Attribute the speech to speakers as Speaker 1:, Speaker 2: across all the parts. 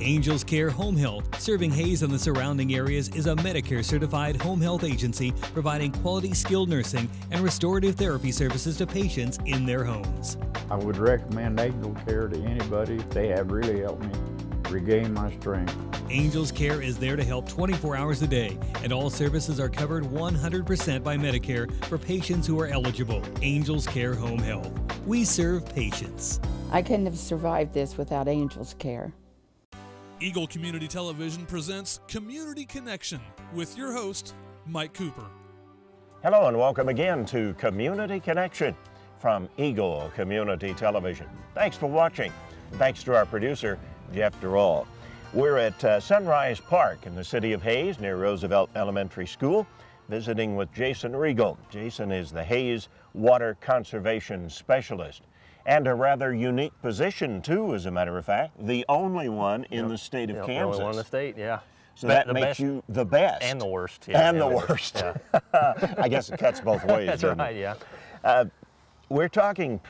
Speaker 1: Angels Care Home Health, serving Hayes and the surrounding areas, is a Medicare-certified home health agency providing quality skilled nursing and restorative therapy services to patients in their homes.
Speaker 2: I would recommend Angels Care to anybody. They have really helped me regain my strength.
Speaker 1: Angels Care is there to help 24 hours a day, and all services are covered 100% by Medicare for patients who are eligible. Angels Care Home Health. We serve patients.
Speaker 3: I couldn't have survived this without Angels Care.
Speaker 4: Eagle Community Television presents Community Connection with your host, Mike Cooper.
Speaker 5: Hello and welcome again to Community Connection from Eagle Community Television. Thanks for watching. Thanks to our producer, Jeff Durall. We're at Sunrise Park in the city of Hayes near Roosevelt Elementary School, visiting with Jason Riegel. Jason is the Hayes Water Conservation Specialist. And a rather unique position, too, as a matter of fact. The only one in the state of Kansas.
Speaker 6: The only one in the state, yeah.
Speaker 5: So that makes you the best.
Speaker 6: And the worst. Yeah,
Speaker 5: and the worst. Yeah. I guess it cuts both ways.
Speaker 6: That's right, yeah.
Speaker 5: We're talking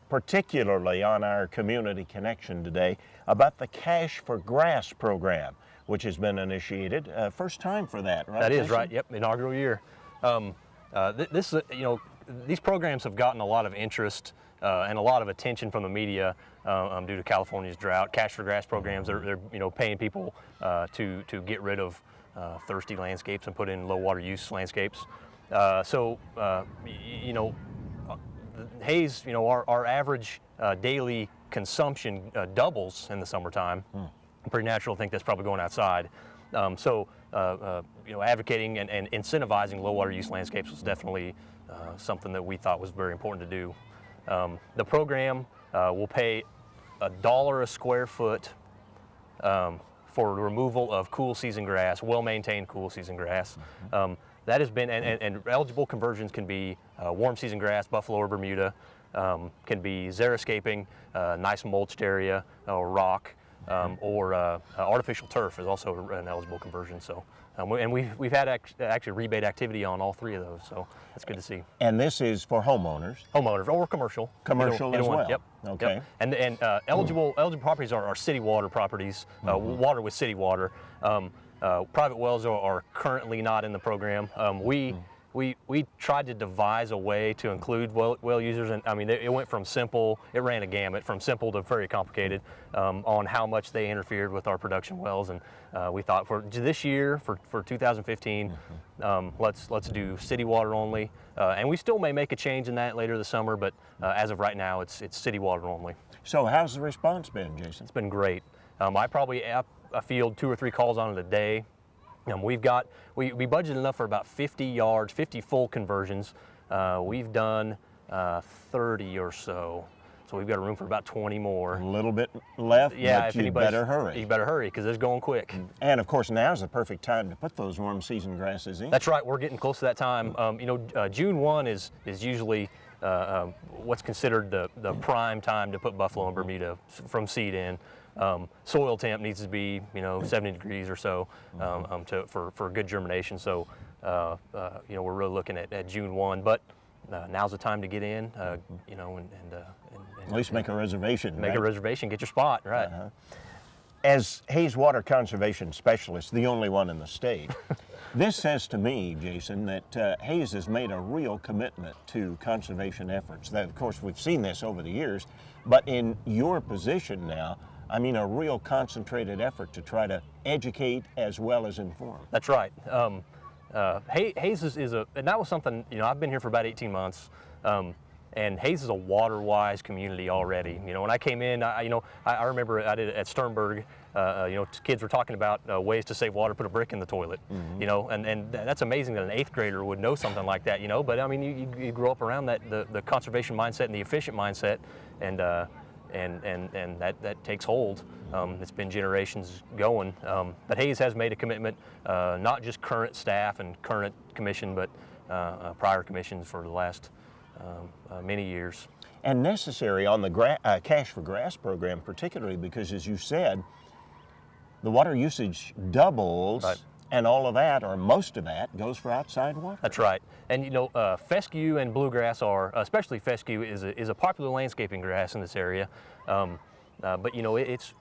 Speaker 5: particularly on our Community Connection today about the Cash for Grass program, which has been initiated. First time for that, right?
Speaker 6: That is right, yep, inaugural year. These programs have gotten a lot of interest and a lot of attention from the media due to California's drought. Cash for Grass programs, they're paying people to get rid of thirsty landscapes and put in low water use landscapes. Hayes, our average daily consumption doubles in the summertime. Pretty natural to think that's probably going outside. Advocating and incentivizing low water use landscapes was definitely something that we thought was very important to do. The program will pay $1 a square foot for the removal of cool season grass, well-maintained cool season grass. That has been, and eligible conversions can be warm season grass, buffalo or Bermuda, can be xeriscaping, nice mulched area or rock, or artificial turf is also an eligible conversion. So, and we've had actually rebate activity on all three of those, so that's good to see.
Speaker 5: And this is for homeowners?
Speaker 6: Homeowners or commercial.
Speaker 5: Commercial as well?
Speaker 6: Yep.
Speaker 5: Okay.
Speaker 6: Yep. And eligible properties are city water properties, water with city water. Private wells are currently not in the program. We tried to devise a way to include well users, and I mean it went from simple, it ran a gamut from simple to very complicated on how much they interfered with our production wells, and we thought for this year, for 2015, let's do city water only, and we still may make a change in that later this summer, but as of right now it's city water only.
Speaker 5: So how's the response been, Jason?
Speaker 6: It's been great. I probably field 2 or 3 calls on it a day. We budgeted enough for about 50 yards, 50 full conversions. We've done 30 or so. So we've got room for about 20 more.
Speaker 5: A little bit left,
Speaker 6: yeah,
Speaker 5: but you better hurry.
Speaker 6: You better hurry because it's going quick.
Speaker 5: And of course now's the perfect time to put those warm season grasses in.
Speaker 6: That's right, we're getting close to that time. June 1 is usually what's considered the prime time to put buffalo and Bermuda from seed in. Soil temp needs to be 70 degrees or so for good germination. So we're really looking at June 1, but now's the time to get in.
Speaker 5: At least make a reservation.
Speaker 6: Make a reservation, get your spot, right?
Speaker 5: As Hayes Water Conservation Specialist, the only one in the state, this says to me, Jason, that Hayes has made a real commitment to conservation efforts. That, of course, we've seen this over the years, but in your position now, I mean a real concentrated effort to try to educate as well as inform.
Speaker 6: That's right. Hayes is and that was something, I've been here for about 18 months, and Hayes is a water-wise community already. When I came in, I remember I did it at Sternberg, kids were talking about ways to save water, put a brick in the toilet, and that's amazing that an 8th grader would know something like that, but I mean, you grow up around that, the conservation mindset and the efficient mindset, and that takes hold. It's been generations going. But Hayes has made a commitment, not just current staff and current commission, but prior commissions for the last many years.
Speaker 5: And necessary on the Cash for Grass program, particularly because, as you said, the water usage doubles, right, and all of that, or most of that, goes for outside water.
Speaker 6: That's right. And fescue and bluegrass are, especially fescue, is a popular landscaping grass in this area. But you know, it's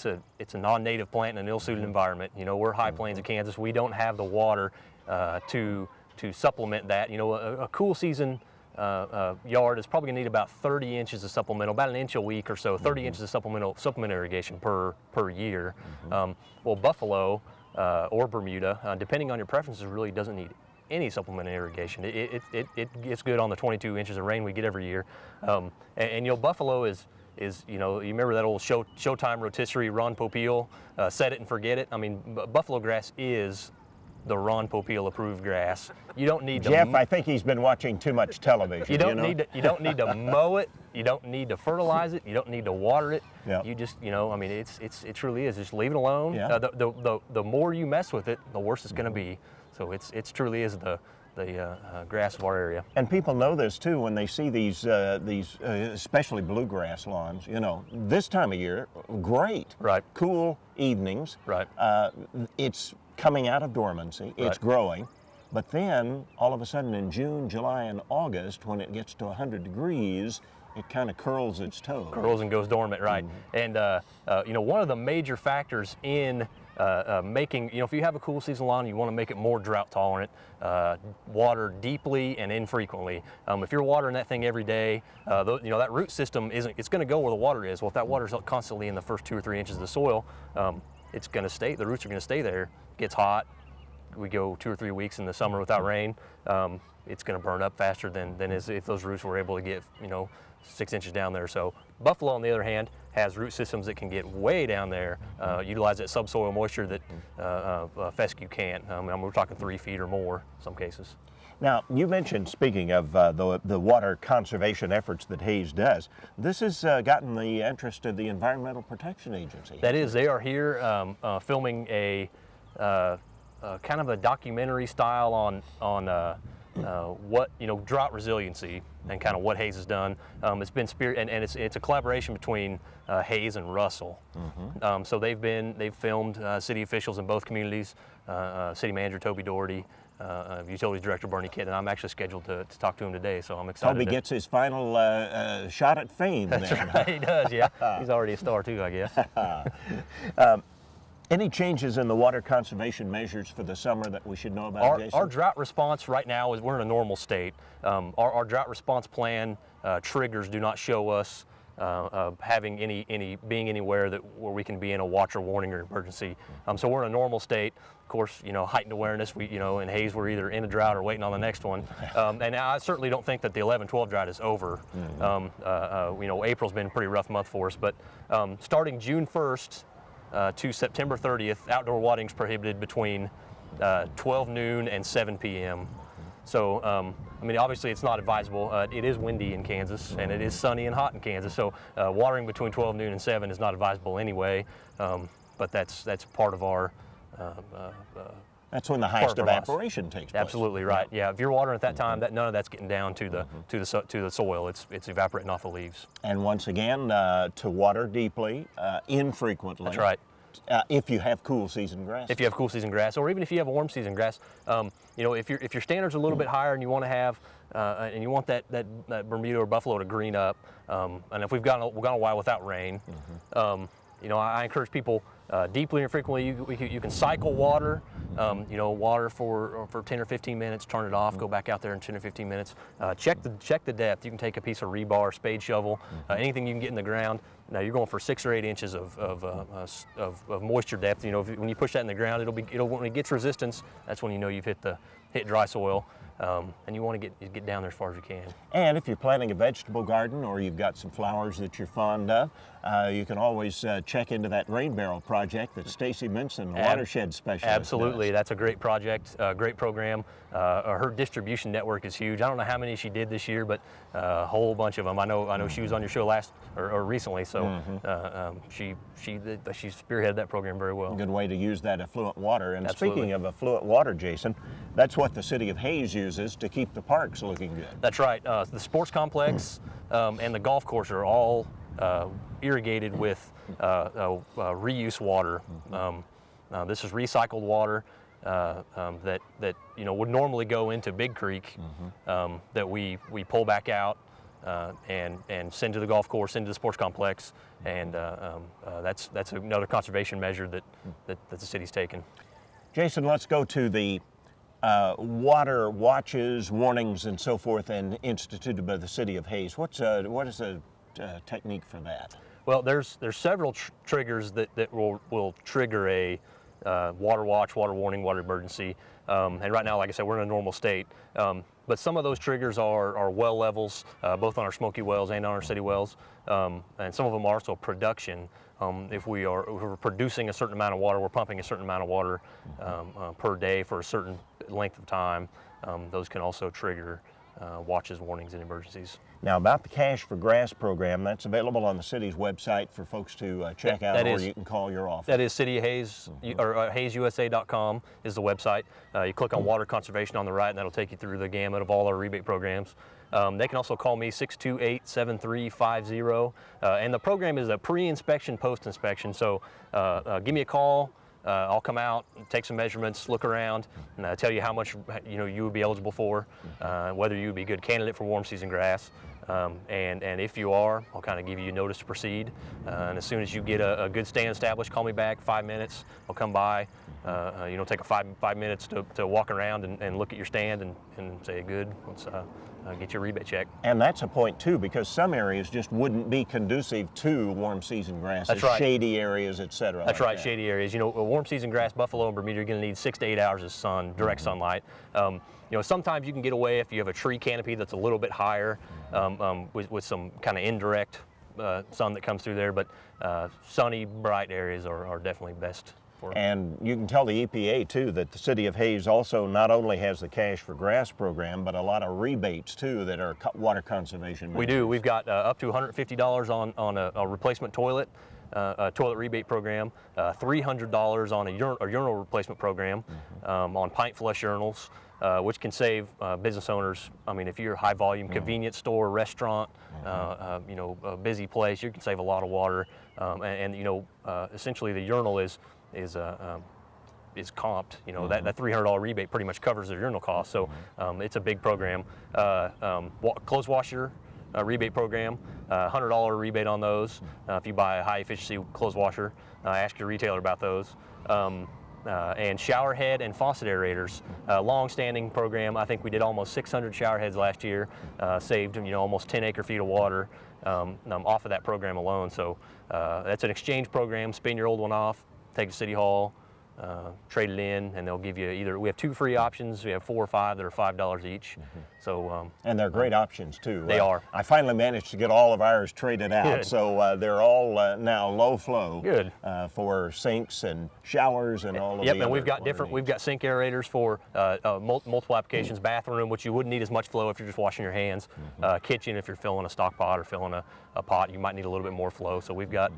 Speaker 6: a non-native plant in an ill-suited environment. You know, we're high plains of Kansas. We don't have the water to supplement that. You know, a cool season yard is probably going to need about 30 inches of supplemental, about an inch a week or so, 30 inches of supplemental irrigation per year. Well, Buffalo or Bermuda, depending on your preferences, really doesn't need any supplemental irrigation. It gets good on the 22 inches of rain we get every year. And you know, Buffalo is, you know, you remember that old Showtime rotisserie Ron Popeil, set it and forget it? I mean, buffalo grass is the Ron Popeil approved grass. You don't need to
Speaker 5: Jeff, I think he's been watching too much television.
Speaker 6: You don't need to mow it. You don't need to fertilize it. You don't need to water it.
Speaker 5: Yeah.
Speaker 6: You just, you know, I mean, it truly is. Just leave it alone.
Speaker 5: Yeah.
Speaker 6: The more you mess with it, the worse it's going to be. So it truly is the grass of our area.
Speaker 5: And people know this too when they see these especially bluegrass lawns. You know, this time of year, great.
Speaker 6: Right.
Speaker 5: Cool evenings.
Speaker 6: Right.
Speaker 5: It's coming out of dormancy. It's
Speaker 6: Right.
Speaker 5: growing. But then all of a sudden in June, July, and August, when it gets to 100 degrees, it kind of curls its toes.
Speaker 6: Curls and goes dormant, right? And you know, one of the major factors in making, you know, if you have a cool season lawn, you want to make it more drought tolerant, water deeply and infrequently. If you're watering that thing every day, you know, that root system it's going to go where the water is. Well, if that water's constantly in the first 2 or 3 inches of the soil, it's going to stay, the roots are going to stay there. It gets hot, we go 2 or 3 weeks in the summer without rain, it's going to burn up faster than if those roots were able to get, you know, 6 inches down there. So Buffalo, on the other hand, has root systems that can get way down there, utilize that subsoil moisture that fescue can't. I mean, we're talking 3 feet or more in some cases.
Speaker 5: Now, you mentioned, speaking of the water conservation efforts that Hayes does, this has gotten the interest of the Environmental Protection Agency.
Speaker 6: That is, they are here filming a kind of a documentary style on what, you know, drought resiliency and kind of what Hayes has done. It's been and it's a collaboration between Hayes and Russell. So they've filmed city officials in both communities, City Manager Toby Doherty, Utilities Director Bernie Kidd, and I'm actually scheduled to talk to him today, so I'm excited.
Speaker 5: Toby gets his final shot at fame.
Speaker 6: That's
Speaker 5: then.
Speaker 6: right, he does, yeah. He's already a star too, I guess.
Speaker 5: Any changes in the water conservation measures for the summer that we should know about, Jason?
Speaker 6: Our drought response right now is we're in a normal state. Our drought response plan triggers do not show us having being anywhere where we can be in a watch or warning or emergency. So we're in a normal state. Of course, you know, heightened awareness. You know, in Hayes we're either in a drought or waiting on the next one. And I certainly don't think that the 11-12 drought is over. You know, April's been a pretty rough month for us, but starting June 1st. To September 30th, outdoor watering is prohibited between 12 noon and 7 p.m. So, I mean, obviously it's not advisable. It is windy in Kansas, and it is sunny and hot in Kansas, so watering between 12 noon and 7 is not advisable anyway, but that's part of our
Speaker 5: that's when the highest evaporation takes place.
Speaker 6: Absolutely right. Yeah, if you're watering at that time, none of that's getting down to the soil. It's evaporating off the leaves.
Speaker 5: And once again, to water deeply, infrequently.
Speaker 6: That's right.
Speaker 5: If you have cool season grass.
Speaker 6: If you have cool season grass, or even if you have warm season grass, you know, if your standards are a little bit higher and you want to have and you want that Bermuda or Buffalo to green up, and if we've gone a while without rain, you know, I encourage people deeply and frequently. You can cycle water. You know, water for 10 or 15 minutes, turn it off, go back out there in 10 or 15 minutes. Check the depth. You can take a piece of rebar, spade shovel, anything you can get in the ground. Now you're going for 6 or 8 inches of moisture depth. You know, when you push that in the ground, when it gets resistance, that's when you know you've hit dry soil. And you want to get down there as far as you can. And
Speaker 5: if you're planting a vegetable garden or you've got some flowers that you're fond of, you can always check into that rain barrel project that Stacy Minson, the watershed specialist,
Speaker 6: absolutely
Speaker 5: does.
Speaker 6: That's a great project, great program. Her distribution network is huge. I don't know how many she did this year, but a whole bunch of them. I know she was on your show last or recently, so she spearheaded that program very well.
Speaker 5: A good way to use that affluent water. And
Speaker 6: Absolutely.
Speaker 5: Speaking of affluent water, Jason, that's what the city of Hayes uses to keep the parks looking good.
Speaker 6: That's right. The sports complex and the golf course are all irrigated with reuse water. This is recycled water that you know would normally go into Big Creek that we pull back out and send to the golf course, send to the sports complex, and that's another conservation measure that the city's taken.
Speaker 5: Jason, let's go to the water watches, warnings, and so forth, and instituted by the City of Hays. What is the technique for that?
Speaker 6: Well, there's several triggers that will trigger a water watch, water warning, water emergency. And right now, like I said, we're in a normal state. But some of those triggers are well levels, both on our smoky wells and on our city wells. And some of them are also production. If we're producing a certain amount of water, we're pumping a certain amount of water per day for a certain length of time, those can also trigger watches, warnings, and emergencies.
Speaker 5: Now, about the Cash for Grass program, that's available on the city's website for folks to check out, or you can call your office.
Speaker 6: That is City of Hays, or HaysUSA.com is the website. You click on water conservation on the right, and that'll take you through the gamut of all our rebate programs. They can also call me 628-7350, and the program is a pre-inspection, post-inspection. So give me a call. I'll come out, take some measurements, look around, and tell you how much you would be eligible for, whether you would be a good candidate for warm season grass. And if you are, I'll kind of give you notice to proceed. And as soon as you get a good stand established, call me back, 5 minutes. I'll come by. Take a five minutes to walk around and look at your stand and say, good, let's get your rebate check.
Speaker 5: And that's a point too, because some areas just wouldn't be conducive to warm season grasses.
Speaker 6: That's right.
Speaker 5: Shady areas, etc.
Speaker 6: That's right, shady areas. A warm season grass, buffalo and Bermuda, you're going to need 6 to 8 hours of sun, direct sunlight. Sometimes you can get away if you have a tree canopy that's a little bit higher with some kind of indirect sun that comes through there, but sunny, bright areas are definitely best.
Speaker 5: And you can tell the EPA too that the City of Hays also not only has the Cash for Grass program, but a lot of rebates too that are water conservation measures.
Speaker 6: We do. We've got up to $150 on a replacement toilet, a toilet rebate program, $300 on a urinal replacement program, on pint flush urinals, which can save business owners. I mean, if you're a high volume convenience store, restaurant, a busy place, you can save a lot of water. Essentially the urinal is comped. That $300 rebate pretty much covers their urinal costs. So it's a big program. Clothes washer rebate program, $100 rebate on those if you buy a high efficiency clothes washer. Ask your retailer about those. And shower head and faucet aerators, long-standing program. I think we did almost 600 shower heads last year, saved almost 10 acre-feet of water off of that program alone. So that's an exchange program. Spin your old one off, take it to City Hall, trade it in, and they'll give you we have 2 free options. We have 4 or 5 that are $5 each. So
Speaker 5: and they're great options too.
Speaker 6: They are.
Speaker 5: I finally managed to get all of ours traded out.
Speaker 6: Good.
Speaker 5: So they're all now low flow.
Speaker 6: Good.
Speaker 5: For sinks and showers and all of
Speaker 6: Yep,
Speaker 5: the
Speaker 6: and
Speaker 5: other
Speaker 6: we've got different. We've got sink aerators for multiple applications. Bathroom, which you wouldn't need as much flow if you're just washing your hands. Kitchen, if you're filling a stock pot or filling a pot, you might need a little bit more flow. So we've got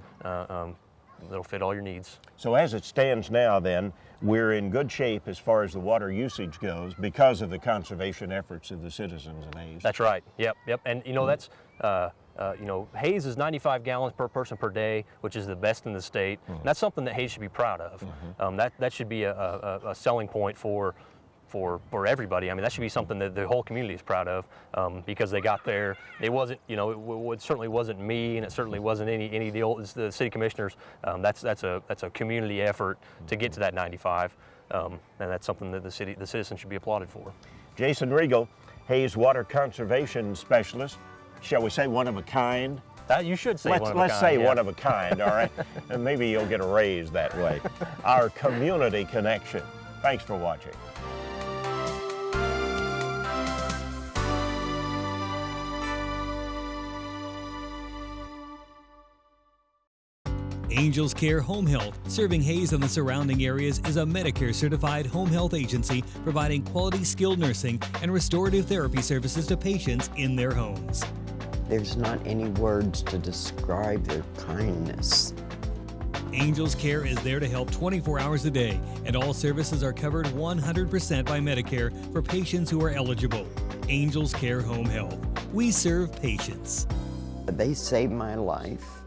Speaker 6: that'll fit all your needs.
Speaker 5: So as it stands now then, we're in good shape as far as the water usage goes because of the conservation efforts of the citizens in Hays. That's
Speaker 6: right, yep. And that's, Hays is 95 gallons per person per day, which is the best in the state. And that's something that Hays should be proud of. That should be a selling point for everybody. I mean, that should be something that the whole community is proud of because they got there. It wasn't, it certainly wasn't me, and it certainly wasn't any of the city commissioners. That's a community effort to get to that 95, and that's something that the citizens should be applauded for.
Speaker 5: Jason Riegel, Hays Water Conservation Specialist. Shall we say one of a kind?
Speaker 6: You should say one of a kind.
Speaker 5: Let's say one of a kind, all right? And maybe you'll get a raise that way. Our community connection. Thanks for watching.
Speaker 1: Angels Care Home Health, serving Hays and the surrounding areas, is a Medicare-certified home health agency providing quality skilled nursing and restorative therapy services to patients in their homes.
Speaker 7: There's not any words to describe their kindness.
Speaker 1: Angels Care is there to help 24 hours a day, and all services are covered 100% by Medicare for patients who are eligible. Angels Care Home Health. We serve patients.
Speaker 7: They saved my life.